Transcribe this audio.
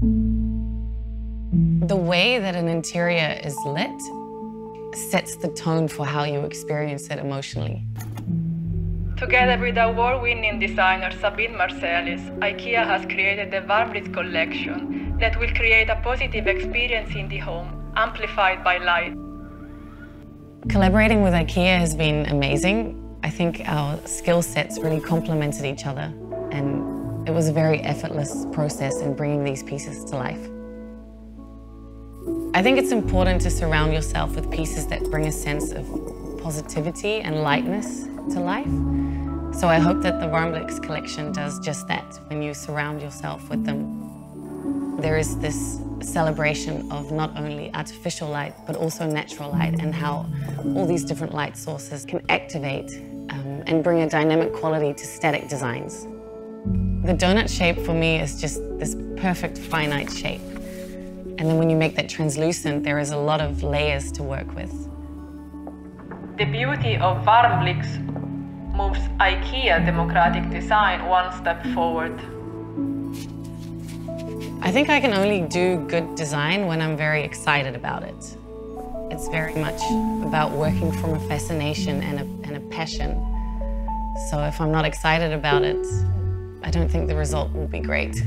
The way that an interior is lit sets the tone for how you experience it emotionally. Together with award-winning designer Sabine Marcelis, Ikea has created the VARMBLIXT collection that will create a positive experience in the home, amplified by light. Collaborating with Ikea has been amazing. I think our skill sets really complemented each other, and it was a very effortless process in bringing these pieces to life. I think it's important to surround yourself with pieces that bring a sense of positivity and lightness to life. So I hope that the VARMBLIXT collection does just that when you surround yourself with them. There is this celebration of not only artificial light, but also natural light, and how all these different light sources can activate and bring a dynamic quality to static designs. The donut shape for me is just this perfect finite shape. And then when you make that translucent, there is a lot of layers to work with. The beauty of VARMBLIXT moves Ikea democratic design one step forward. I think I can only do good design when I'm very excited about it. It's very much about working from a fascination and a passion. So if I'm not excited about it, I don't think the result will be great.